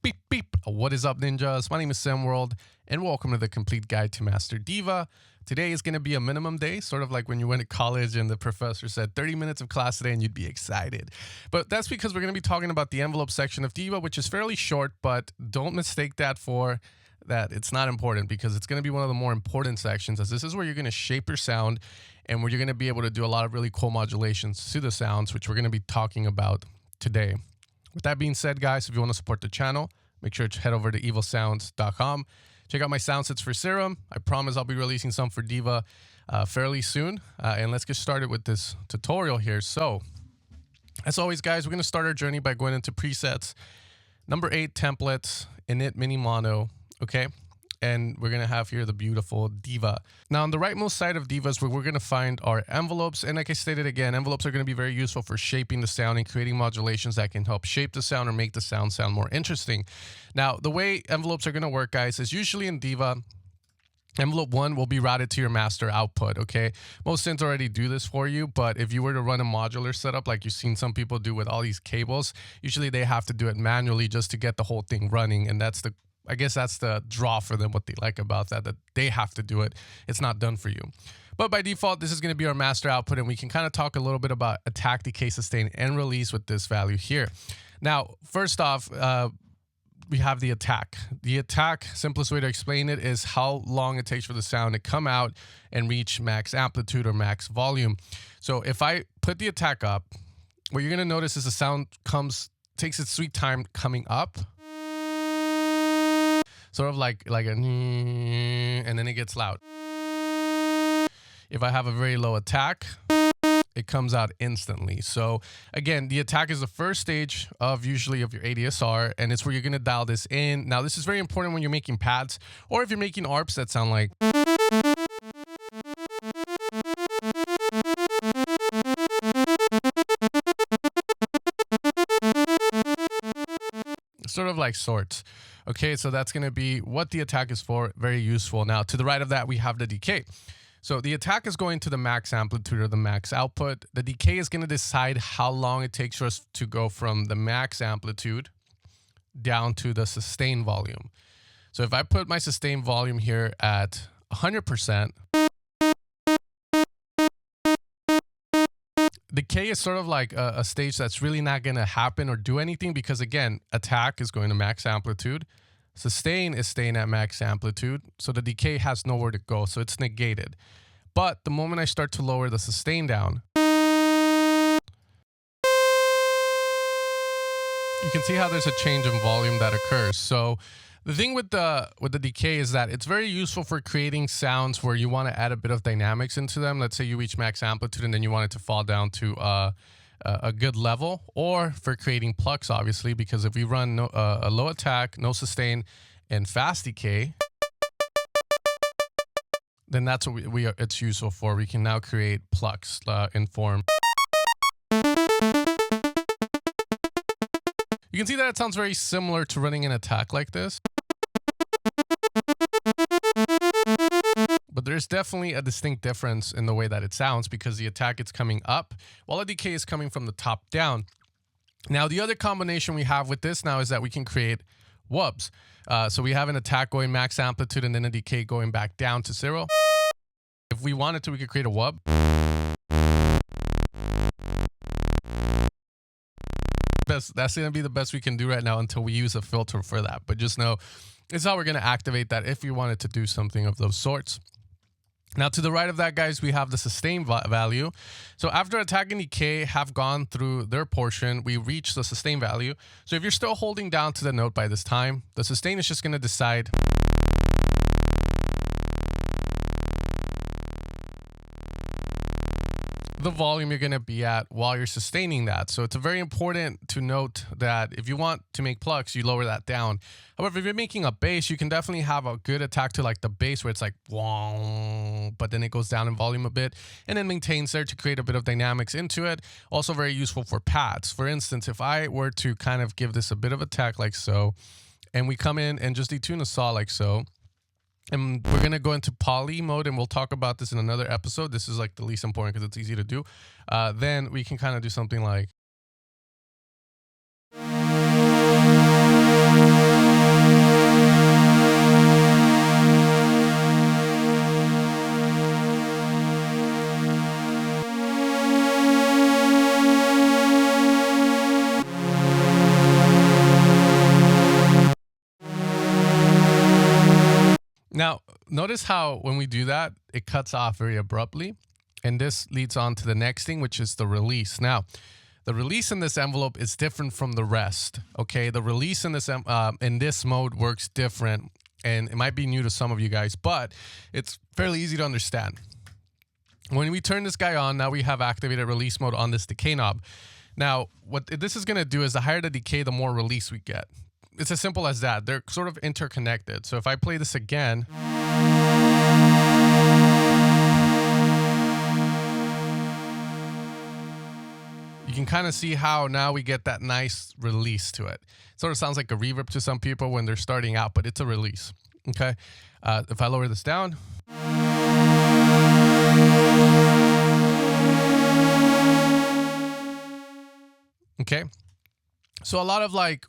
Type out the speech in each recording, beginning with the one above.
Beep beep. What is up, ninjas? My name is SimWorld, and welcome to the complete guide to master Diva. Today is going to be a minimum day, sort of like when you went to college and the professor said 30 minutes of class today and you'd be excited. But that's because we're going to be talking about the envelope section of Diva, which is fairly short, but don't mistake that for that it's not important, because it's going to be one of the more important sections, as this is where you're going to shape your sound and where you're going to be able to do a lot of really cool modulations to the sounds, which we're going to be talking about today. With that being said, guys, if you want to support the channel, make sure to head over to evilsounds.com. Check out my sound sets for Serum. I promise I'll be releasing some for Diva fairly soon. And let's get started with this tutorial here. So, as always, guys, we're going to start our journey by going into presets. Number 8, templates, init mini mono. Okay. And we're going to have here the beautiful Diva. Now, on the rightmost side of Diva is where we're going to find our envelopes. And like I stated again, envelopes are going to be very useful for shaping the sound and creating modulations that can help shape the sound or make the sound more interesting. Now, the way envelopes are going to work, guys, is usually in Diva, envelope 1 will be routed to your master output, okay? Most synths already do this for you, but if you were to run a modular setup like you've seen some people do with all these cables, usually they have to do it manually just to get the whole thing running, and I guess that's the draw for them, what they like about that they have to do it. It's not done for you. But by default, this is going to be our master output, and we can kind of talk a little bit about attack, decay, sustain, and release with this value here. Now, first off, we have the attack. The attack, simplest way to explain it, is how long it takes for the sound to come out and reach max amplitude or max volume. So if I put the attack up, what you're going to notice is the sound takes its sweet time coming up. Sort of like a, and then it gets loud. If I have a very low attack, it comes out instantly. So again, the attack is the first stage of usually of your ADSR, and it's where you're going to dial this in. Now, this is very important when you're making pads, or if you're making ARPs that sound like. Sort of like sorts. Okay, so that's going to be what the attack is for. Very useful. Now, to the right of that, we have the decay. So the attack is going to the max amplitude or the max output. The decay is going to decide how long it takes for us to go from the max amplitude down to the sustain volume. So if I put my sustain volume here at 100%, decay is sort of like a stage that's really not going to happen or do anything, because again, attack is going to max amplitude, sustain is staying at max amplitude, so the decay has nowhere to go, so it's negated. But the moment I start to lower the sustain down, you can see how there's a change in volume that occurs. So the thing with the decay is that it's very useful for creating sounds where you want to add a bit of dynamics into them. Let's say you reach max amplitude and then you want it to fall down to a good level, or for creating plucks, obviously, because if we run a low attack, no sustain, and fast decay, then that's what it's useful for. We can now create plucks in form. You can see that it sounds very similar to running an attack like this. But there's definitely a distinct difference in the way that it sounds, because the attack is coming up while the decay is coming from the top down. Now, the other combination we have with this now is that we can create wubs. So we have an attack going max amplitude and then a decay going back down to 0. If we wanted to, we could create a wub. That's going to be the best we can do right now until we use a filter for that. But just know, it's how we're going to activate that if we wanted to do something of those sorts. Now, to the right of that, guys, we have the sustain value. So after attack and decay have gone through their portion, we reach the sustain value. So if you're still holding down to the note by this time, the sustain is just going to decide the volume you're going to be at while you're sustaining that. So it's very important to note that if you want to make plucks, you lower that down. However, if you're making a bass, you can definitely have a good attack to like the bass where it's like, but then it goes down in volume a bit and then maintains there to create a bit of dynamics into it. Also very useful for pads. For instance, if I were to kind of give this a bit of attack like so, and we come in and just detune a saw like so, And we're going to go into poly mode, and we'll talk about this in another episode. This is like the least important because it's easy to do. Then we can kind of do something like. Now, notice how when we do that, it cuts off very abruptly. And this leads on to the next thing, which is the release. Now, the release in this envelope is different from the rest. Okay, the release in this mode works different. And it might be new to some of you guys, but it's fairly easy to understand. When we turn this guy on, now we have activated release mode on this decay knob. Now, what this is going to do is the higher the decay, the more release we get. It's as simple as that. They're sort of interconnected. So if I play this again, you can kind of see how now we get that nice release to it. Sort of sounds like a reverb to some people when they're starting out, but it's a release. Okay. If I lower this down. Okay. So a lot of like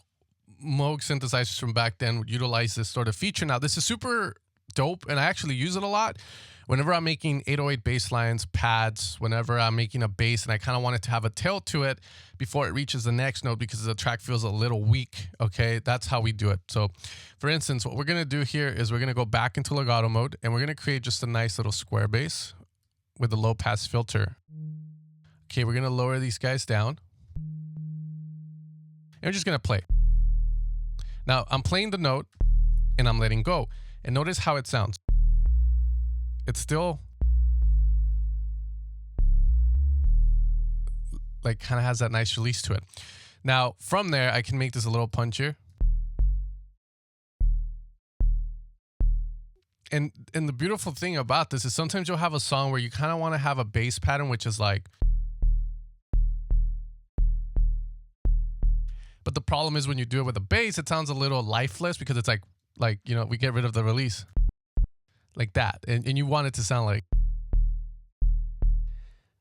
Moog synthesizers from back then would utilize this sort of feature. Now, this is super dope, and I actually use it a lot. Whenever I'm making 808 bass lines, pads, whenever I'm making a bass and I kind of want it to have a tail to it before it reaches the next note because the track feels a little weak, okay? That's how we do it. So, for instance, what we're going to do here is we're going to go back into legato mode, and we're going to create just a nice little square bass with a low pass filter. Okay, we're going to lower these guys down. And we're just going to play. Now, I'm playing the note, and I'm letting go. And notice how it sounds. It's still like kind of has that nice release to it. Now, from there, I can make this a little punchier. And the beautiful thing about this is sometimes you'll have a song where you kind of want to have a bass pattern, which is like. But the problem is when you do it with a bass, it sounds a little lifeless because it's like, you know, we get rid of the release like that. And you want it to sound like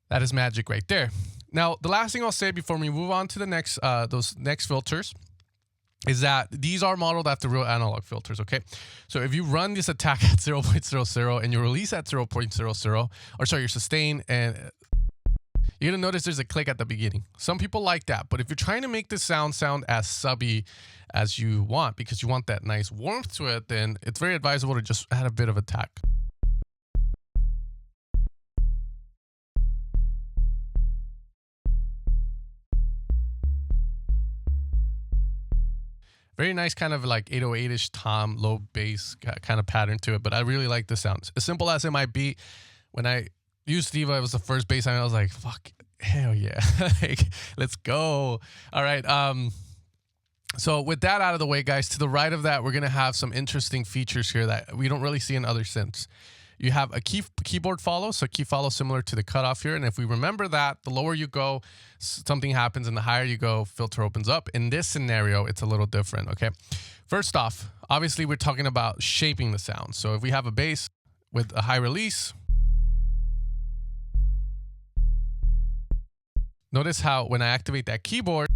that is magic right there. Now, the last thing I'll say before we move on to the next, those next filters is that these are modeled after real analog filters, okay? So if you run this attack at 0.00 and you release at 0.00, or sorry, your sustain, and you're going to notice there's a click at the beginning. Some people like that, but if you're trying to make this sound as subby as you want, because you want that nice warmth to it, then it's very advisable to just add a bit of attack. Very nice kind of like 808-ish tom, low bass kind of pattern to it, but I really like the sound. As simple as it might be, when I used Diva, it was the first bass line. I was like, fuck, hell yeah. Like, let's go. All right. So with that out of the way, guys, to the right of that, we're going to have some interesting features here that we don't really see in other synths. You have a keyboard follow. So key follow similar to the cutoff here. And if we remember that, the lower you go, something happens, and the higher you go, filter opens up. In this scenario, it's a little different, okay? First off, obviously, we're talking about shaping the sound. So if we have a bass with a high release, notice how when I activate that keyboard,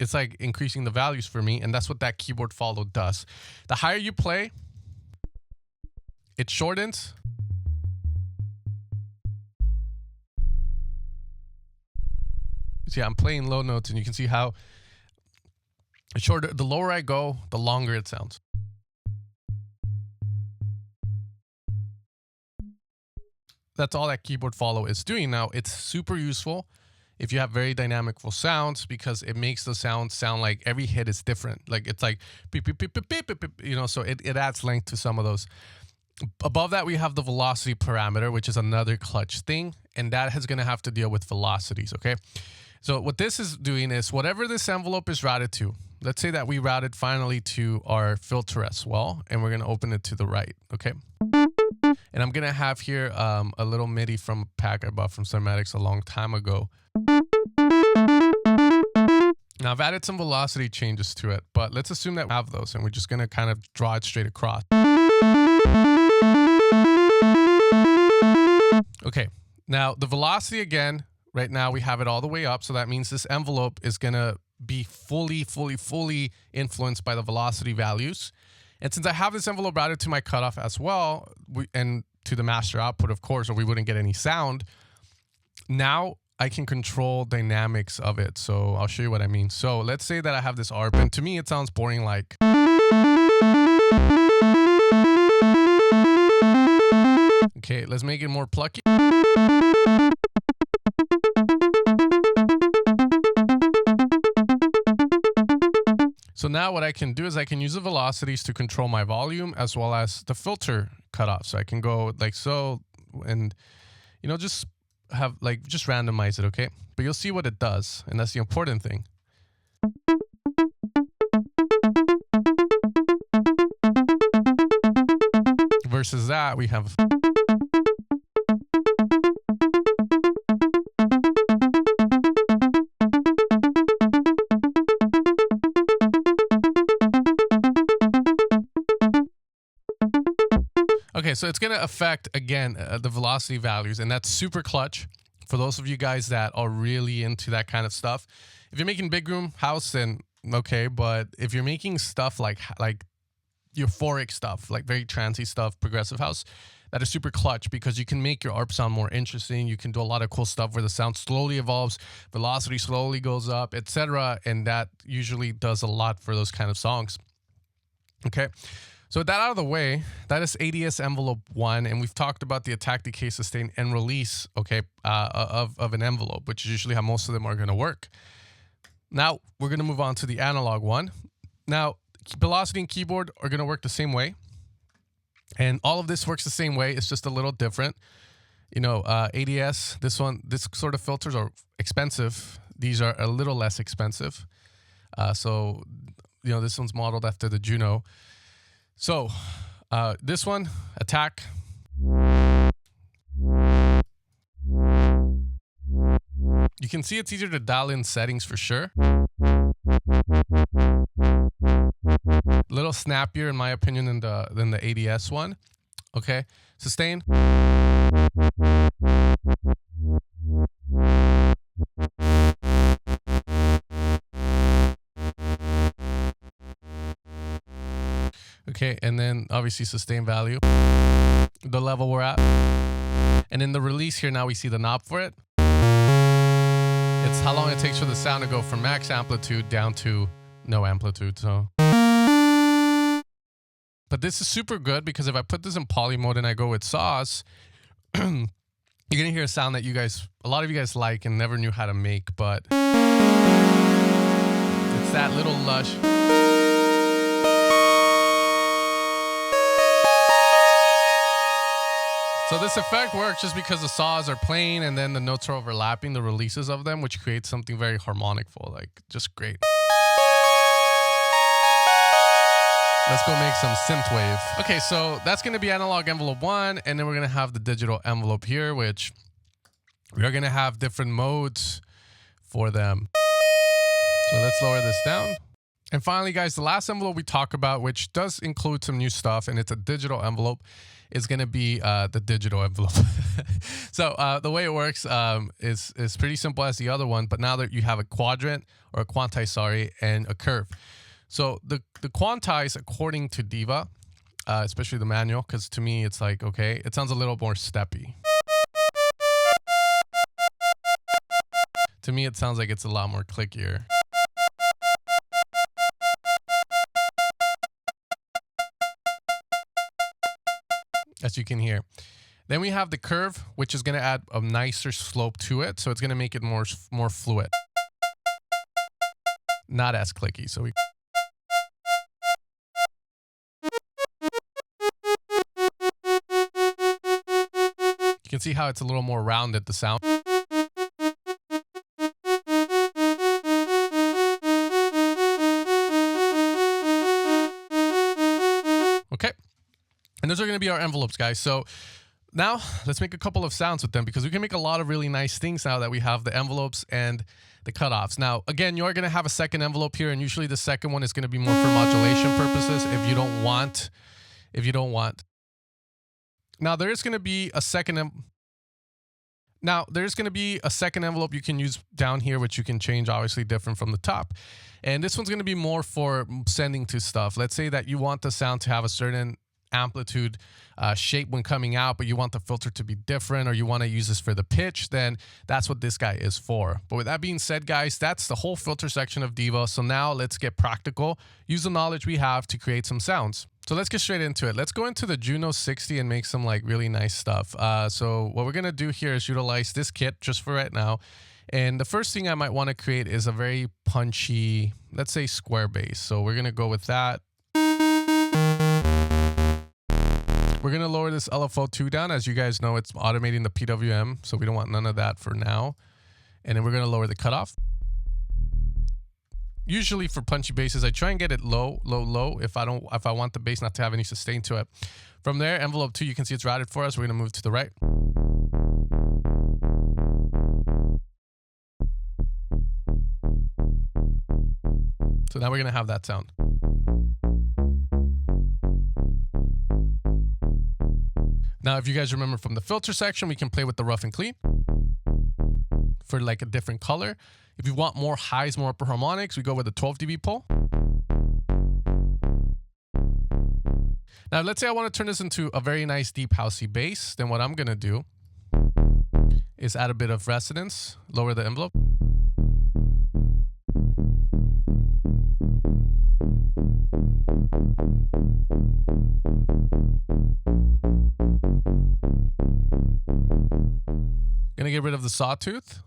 it's like increasing the values for me, and that's what that keyboard follow does. The higher you play, it shortens. See, I'm playing low notes, and you can see how shorter. The lower I go, the longer it sounds. That's all that keyboard follow is doing. Now, it's super useful if you have very dynamical sounds, because it makes the sound sound like every hit is different. Like it's like beep, beep, beep, beep, beep, beep, beep, you know, so it adds length to some of those. Above that, we have the velocity parameter, which is another clutch thing, and that is going to have to deal with velocities, okay? So what this is doing is whatever this envelope is routed to, let's say that we routed finally to our filter as well, and we're going to open it to the right, okay? And I'm going to have here a little MIDI from a pack I bought from Cymatics a long time ago. Now, I've added some velocity changes to it, but let's assume that we have those, and we're just going to kind of draw it straight across. Okay, now the velocity again, right now we have it all the way up. So that means this envelope is gonna be fully influenced by the velocity values. And since I have this envelope routed to my cutoff as well, and to the master output, of course, or we wouldn't get any sound, now I can control dynamics of it. So I'll show you what I mean. So let's say that I have this ARP, and to me it sounds boring like. Okay, let's make it more plucky. So now what I can do is I can use the velocities to control my volume as well as the filter cutoff. So I can go like so, and you know, just randomize it, okay? But you'll see what it does, and that's the important thing. Versus that, we have. Okay, so it's going to affect, again, the velocity values, and that's super clutch for those of you guys that are really into that kind of stuff. If you're making big room house, then okay, but if you're making stuff like euphoric stuff, like very trancy stuff, progressive house, that is super clutch because you can make your ARP sound more interesting. You can do a lot of cool stuff where the sound slowly evolves, velocity slowly goes up, etc., and that usually does a lot for those kind of songs. Okay. So with that out of the way, that is ADS envelope 1, and we've talked about the attack, decay, sustain, and release, okay, of an envelope, which is usually how most of them are going to work. Now we're going to move on to the analog one. Now velocity and keyboard are going to work the same way, and all of this works the same way. It's just a little different. You know, ADS, this sort of filters are expensive. These are a little less expensive. So, you know, this one's modeled after the Juno. So this one, attack. You can see it's easier to dial in settings for sure. A little snappier in my opinion than the ADS one. Okay, sustain. Okay, and then obviously sustain value, the level we're at. And in the release here, now we see the knob for it. It's how long it takes for the sound to go from max amplitude down to no amplitude. So, but this is super good because if I put this in poly mode and I go with saws, you're gonna hear a sound that a lot of you guys like and never knew how to make, but it's that little lush. So this effect works just because the saws are playing and then the notes are overlapping the releases of them, which creates something very harmonicful, like just great. Let's go make some synthwave. Okay, so that's going to be analog envelope 1, and then we're going to have the digital envelope here, which we are going to have different modes for them. So let's lower this down. And finally, guys, the last envelope we talk about, which does include some new stuff, and it's a digital envelope, is going to be the digital envelope. So the way it works is pretty simple as the other one, but now that you have a quadrant, or a quantize, sorry, and a curve. So the quantize, according to Diva, especially the manual, because to me it's like, okay, it sounds a little more steppy. To me, it sounds like it's a lot more clickier. As you can hear. Then we have the curve, which is going to add a nicer slope to it. So it's going to make it more fluid. Not as clicky. So you can see how it's a little more rounded, the sound. Okay. And those are going to be our envelopes, guys. So now let's make a couple of sounds with them because we can make a lot of really nice things now that we have the envelopes and the cutoffs. Now, again, you're going to have a second envelope here, and usually the second one is going to be more for modulation purposes if you don't want Now there is going to be a second envelope you can use down here, which you can change, obviously different from the top. And this one's going to be more for sending to stuff. Let's say that you want the sound to have a certain amplitude shape when coming out, but you want the filter to be different, or you want to use this for the pitch, then that's what this guy is for. But with that being said, guys, that's the whole filter section of Diva. So now let's get practical, use the knowledge we have to create some sounds. So let's get straight into it. Let's go into the Juno 60 and make some like really nice stuff. So what we're going to do here is utilize this kit just for right now. And the first thing I might want to create is a very punchy, let's say square bass. So we're going to go with that. We're going to lower this LFO2 down. As you guys know, it's automating the PWM, so we don't want none of that for now. And then we're going to lower the cutoff. Usually for punchy basses, I try and get it low, low, low if I want the bass not to have any sustain to it. From there, envelope 2, you can see it's routed for us. We're going to move to the right. So now we're going to have that sound. Now, if you guys remember from the filter section, we can play with the rough and clean for like a different color. If you want more highs, more upper harmonics, we go with a 12 dB pull. Now, let's say I want to turn this into a very nice deep housey bass. Then what I'm going to do is add a bit of resonance, lower the envelope. Gonna get rid of the sawtooth.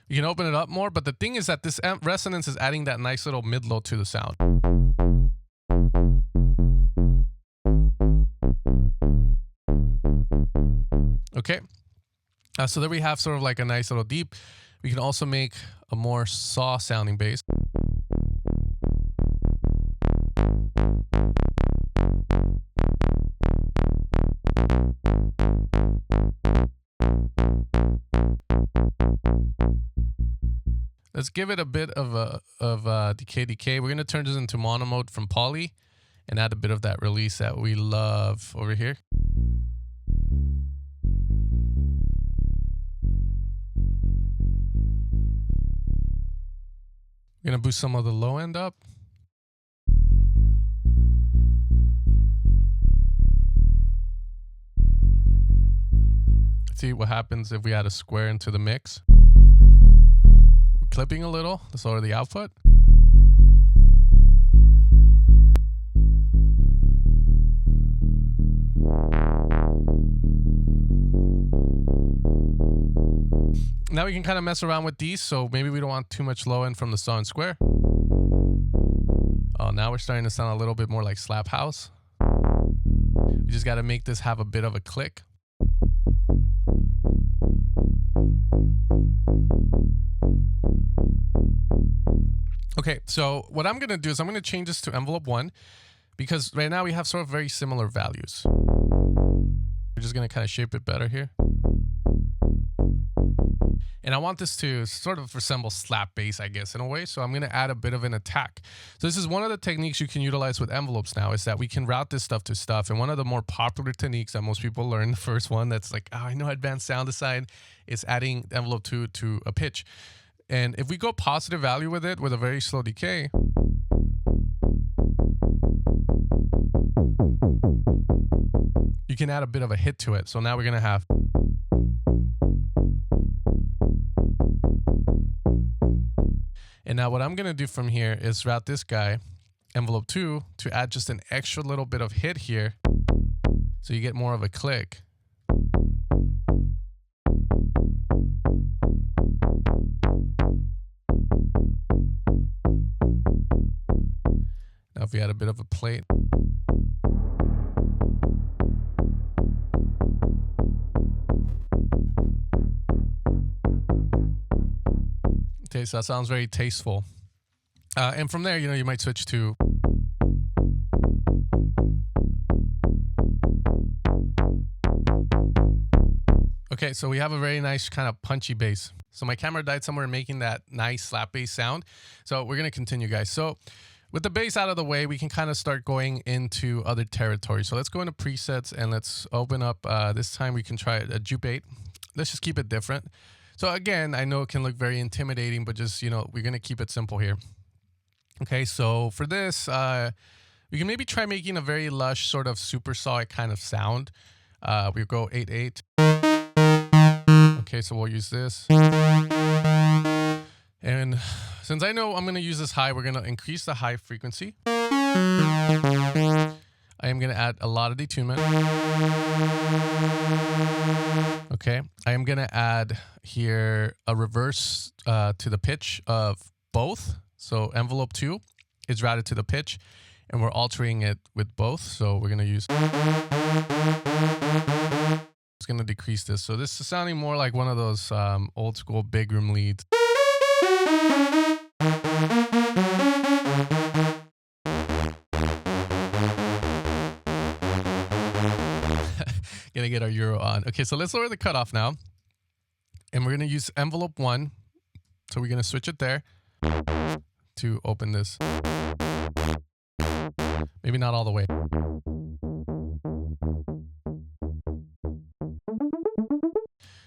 You can open it up more, but the thing is that this resonance is adding that nice little mid-low to the sound. Okay, so there we have sort of like a nice little deep. We can also make a more saw sounding bass. Let's give it a bit of decay. We're going to turn this into mono mode from poly and add a bit of that release that we love over here. We're going to boost some of the low end up. Let's see what happens if we add a square into the mix. We're clipping a little. Let's lower the output. Now we can kind of mess around with these, so maybe we don't want too much low end from the saw and square. Oh, now we're starting to sound a little bit more like slap house. We just got to make this have a bit of a click. Okay, so what I'm going to do is I'm going to change this to envelope 1 because right now we have sort of very similar values. We're just going to kind of shape it better here. And I want this to sort of resemble slap bass, I guess, in a way. So I'm going to add a bit of an attack. So this is one of the techniques you can utilize with envelopes now, is that we can route this stuff to stuff. And one of the more popular techniques that most people learn, the first one that's like, oh, I know advanced sound design, is adding envelope 2 to a pitch. And if we go positive value with it with a very slow decay, you can add a bit of a hit to it. So now we're going to have. And now what I'm going to do from here is route this guy, envelope 2, to add just an extra little bit of hit here. So you get more of a click. Now if we add a bit of a plate. Okay, so that sounds very tasteful. And from there, you might switch to. Okay, so we have a very nice kind of punchy bass. So my camera died somewhere making that nice slap bass sound. So we're going to continue, guys. So with the bass out of the way, we can kind of start going into other territory. So let's go into presets and let's open up. This time we can try a juke 8. Let's just keep it different. So again, I know it can look very intimidating, but just, we're going to keep it simple here. Okay, so for this, we can maybe try making a very lush sort of supersonic kind of sound. We'll go 8/8. Okay, so we'll use this. And since I know I'm going to use this high, we're going to increase the high frequency. I am going to add a lot of detunement. Okay, I am going to add here a reverse to the pitch of both. So envelope 2 is routed to the pitch, and we're altering it with both. So we're going to use... It's going to decrease this. So this is sounding more like one of those old school big room leads. Gonna get our euro on. Okay, so let's lower the cutoff now. And we're gonna use envelope 1. So we're gonna switch it there to open this. Maybe not all the way.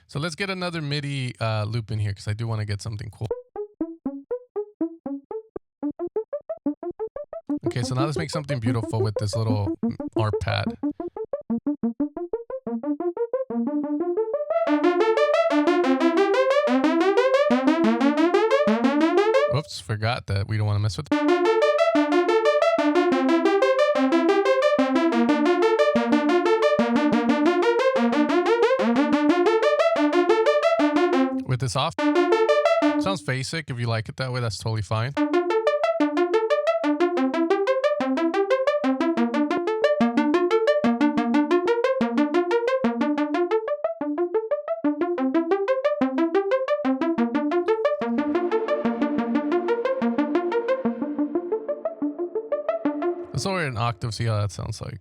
So let's get another MIDI loop in here because I do want to get something cool. Okay, so now let's make something beautiful with this little ARP pad. Oops, forgot that we don't want to mess with it. With this off. Sounds basic. If you like it that way, that's totally fine. Let's lower it an octave, see how that sounds like.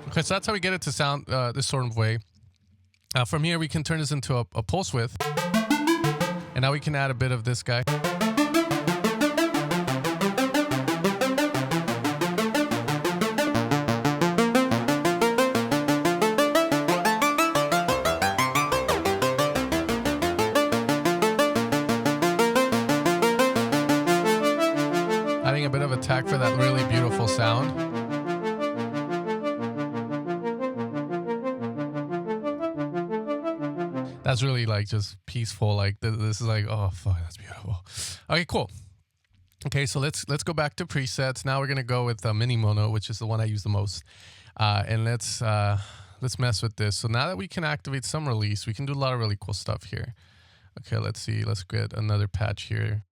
Okay, so that's how we get it to sound this sort of way. From here, we can turn this into a pulse width. And now we can add a bit of this guy. Adding a bit of attack for that really beautiful sound. That's really like just peaceful. Like this is like, oh fuck, that's beautiful. Okay, cool. Okay, so let's go back to presets. Now we're gonna go with mini mono, which is the one I use the most. And let's mess with this. So now that we can activate some release, we can do a lot of really cool stuff here. Okay, let's see. Let's get another patch here.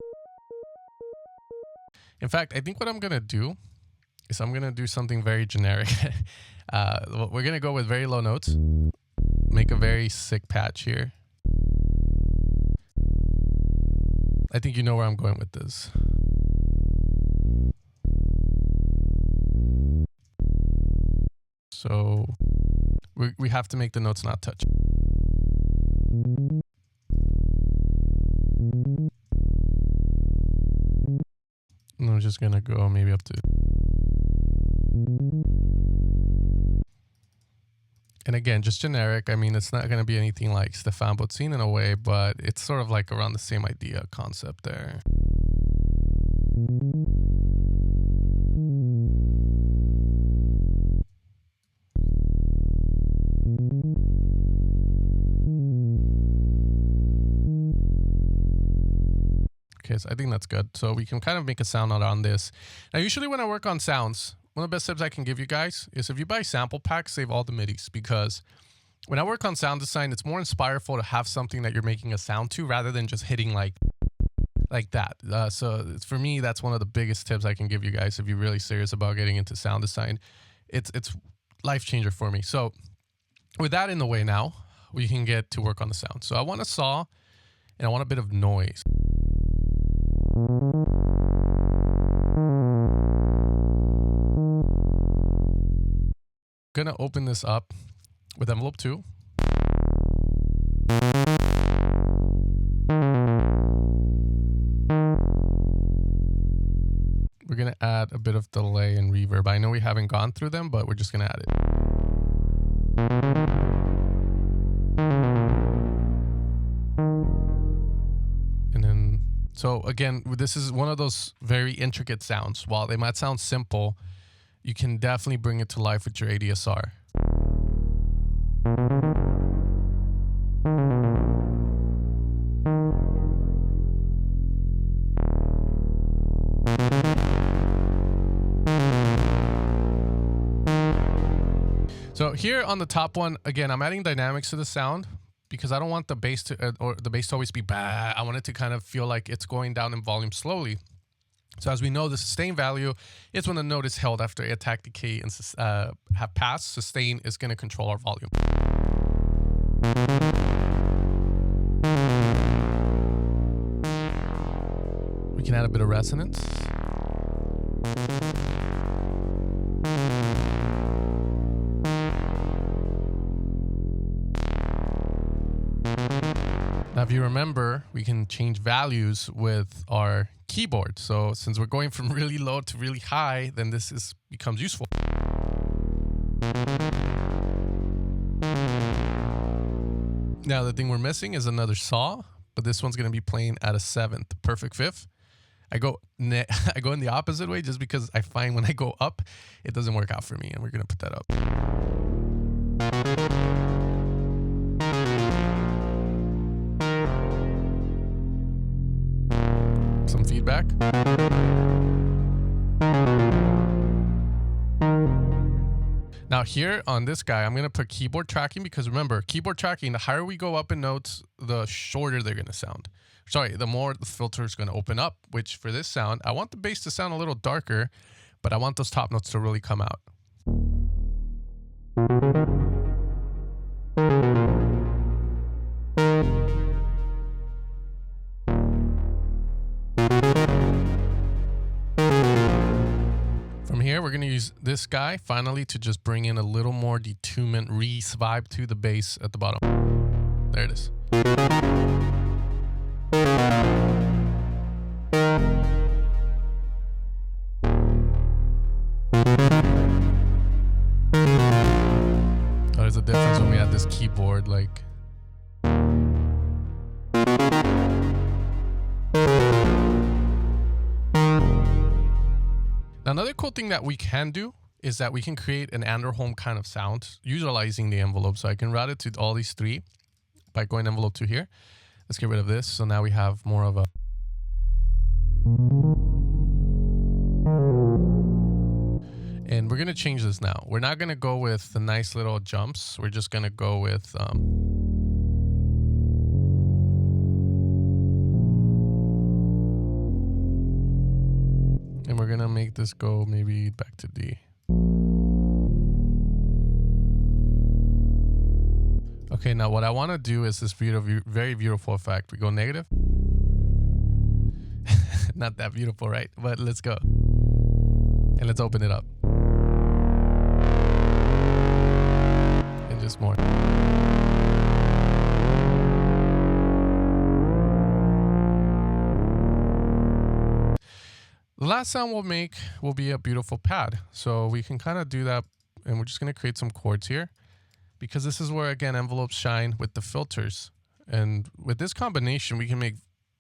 In fact, I think what I'm gonna do is I'm gonna do something very generic. We're gonna go with very low notes. Make a very sick patch here. I think you know where I'm going with this. So we have to make the notes not touch. And I'm just gonna go maybe up to... And again, just generic. I mean, it's not going to be anything like Stefan Botzin in a way, but it's sort of like around the same idea concept there. Okay, so I think that's good. So we can kind of make a sound around this. Now, usually when I work on sounds, one of the best tips I can give you guys is if you buy sample packs, save all the MIDIs, because when I work on sound design, it's more inspireful to have something that you're making a sound to rather than just hitting like like that. So for me, that's one of the biggest tips I can give you guys if you're really serious about getting into sound design. It's life changer for me. So with that in the way now, we can get to work on the sound. So I want a saw and I want a bit of noise. Gonna open this up with envelope 2. We're gonna add a bit of delay and reverb. I know we haven't gone through them, but we're just gonna add it. And then, so again, this is one of those very intricate sounds. While they might sound simple, you can definitely bring it to life with your ADSR. So here on the top one, again, I'm adding dynamics to the sound because I don't want the bass to always be bad. I want it to kind of feel like it's going down in volume slowly. So as we know, the sustain value is when the note is held after attack, decay, and have passed. Sustain is going to control our volume. We can add a bit of resonance. Now, if you remember, we can change values with our keyboard. So since we're going from really low to really high, then this becomes useful. Now, the thing we're missing is another saw, but this one's going to be playing at a 7th, perfect 5th. I go in the opposite way just because I find when I go up, it doesn't work out for me, and we're going to put that up. Some feedback. Now here on this guy, I'm going to put keyboard tracking because remember, keyboard tracking, the higher we go up in notes, the shorter they're going to sound. Sorry, the more the filter is going to open up, which for this sound, I want the bass to sound a little darker, but I want those top notes to really come out. From here, we're going to use this guy finally to just bring in a little more detunement, vibe to the bass at the bottom. There it is. Oh, there's a difference when we add this keyboard, like. Now, another cool thing that we can do is that we can create an Anderholm kind of sound utilizing the envelope. So I can route it to all these 3 by going envelope 2 here. Let's get rid of this. So now we have more of a. And we're going to change this now. We're not going to go with the nice little jumps. We're just going to go with. And we're going to make this go maybe back to D. Okay, now what I want to do is this very beautiful effect. We go negative. Not that beautiful, right? But let's go. And let's open it up. And just more. The last sound we'll make will be a beautiful pad. So we can kind of do that, and we're just going to create some chords here because this is where, again, envelopes shine with the filters. And with this combination, we can make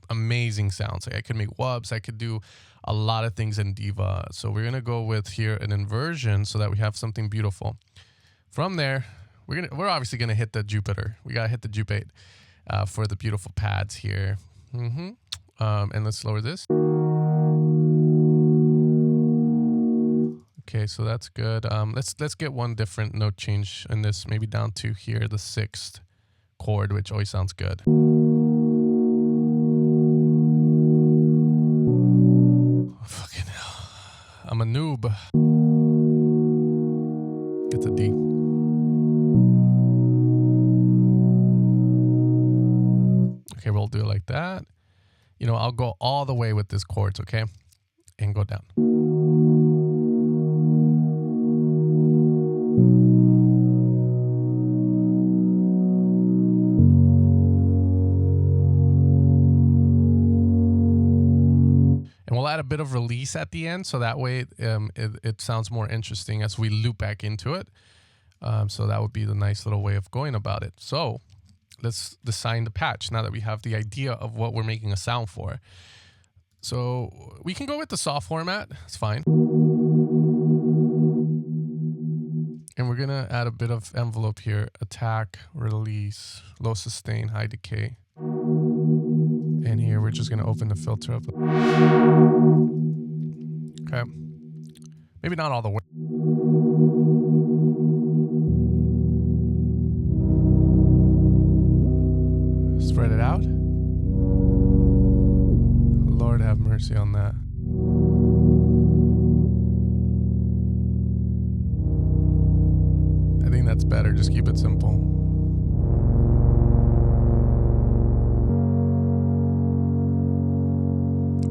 amazing sounds. Like I could make wubs. I could do a lot of things in Diva. So we're going to go with here an inversion so that we have something beautiful. From there, we're obviously going to hit the Jupiter. We got to hit the Jupe 8 for the beautiful pads here. And let's lower this. Okay, so that's good. Let's get one different note change in this, maybe down to here, the 6th chord, which always sounds good. noob. It's a D. Okay, we'll do it like that. You know, I'll go all the way with this chords, okay? And go down. And we'll add a bit of release at the end, so that way it sounds more interesting as we loop back into it. So that would be the nice little way of going about it. So let's design the patch now that we have the idea of what we're making a sound for. So we can go with the soft format, it's fine. And we're gonna add a bit of envelope here. Attack, release, low sustain, high decay. And here we're just gonna open the filter up. Okay. Maybe not all the way. Spread it out. Lord have mercy on that. I think that's better. Just keep it simple.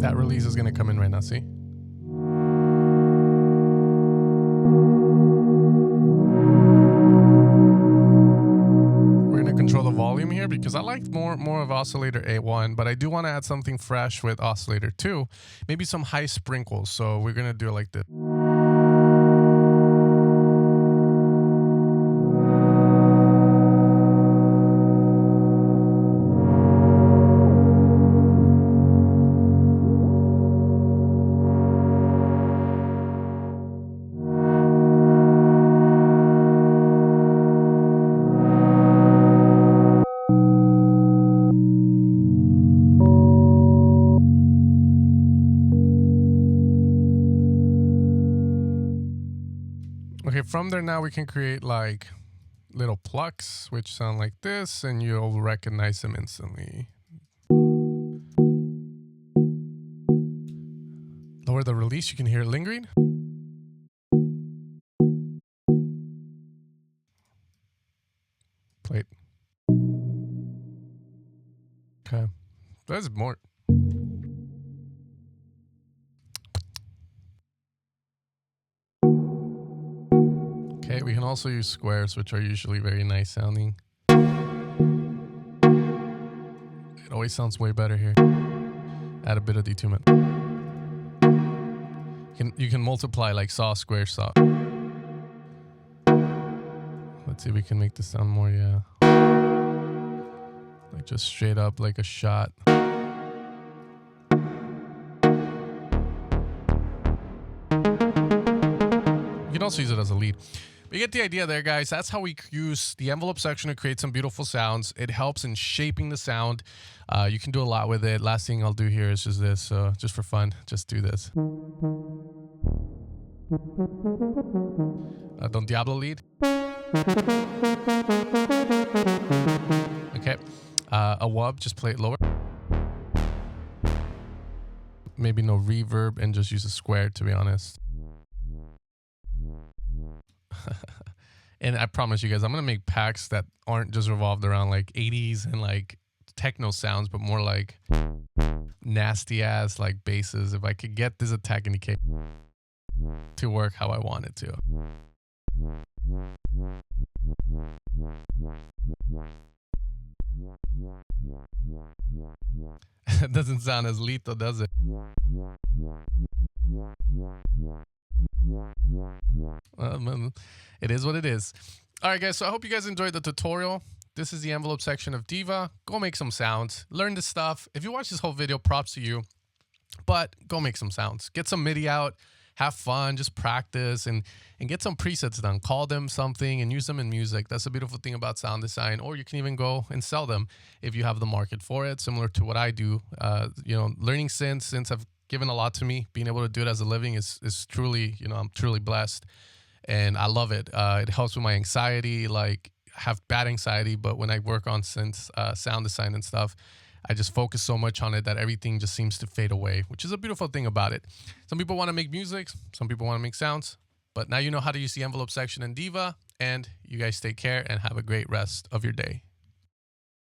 That release is going to come in right now, see? We're going to control the volume here because I like more of oscillator A1, but I do want to add something fresh with oscillator 2. Maybe some high sprinkles. So we're going to do it like this. Okay, from there now we can create like little plucks, which sound like this, and you'll recognize them instantly. Lower the release, you can hear it lingering. Play it. Okay, that's more. Okay, we can also use squares, which are usually very nice sounding. It always sounds way better here. Add a bit of detunement. You can multiply like saw, square, saw. Let's see if we can make this sound more, yeah. Like just straight up like a shot. You can also use it as a lead. But you get the idea there, guys. That's how we use the envelope section to create some beautiful sounds. It helps in shaping the sound. You can do a lot with it. Last thing I'll do here is just this. So just for fun, just do this. Don Diablo lead. Okay. A wub, just play it lower. Maybe no reverb and just use a square, to be honest. And I promise you guys, I'm going to make packs that aren't just revolved around like 80s and like techno sounds, but more like nasty ass like basses. If I could get this attack and decay to work how I want it to. It doesn't sound as lethal, does it? It is what it is. All right, guys. So I hope you guys enjoyed the tutorial. This is the envelope section of Diva. Go make some sounds. Learn this stuff. If you watch this whole video, props to you. But go make some sounds. Get some MIDI out. Have fun. Just practice and get some presets done. Call them something and use them in music. That's the beautiful thing about sound design. Or you can even go and sell them if you have the market for it. Similar to what I do. You know, learning synths have given a lot to me. Being able to do it as a living is truly, you know, I'm truly blessed. And I love it. It helps with my anxiety. Like, I have bad anxiety, but when I work on synths, sound design and stuff, I just focus so much on it that everything just seems to fade away, which is a beautiful thing about it. Some people want to make music, some people want to make sounds, but now you know how to use the envelope section in Diva, and you guys take care and have a great rest of your day.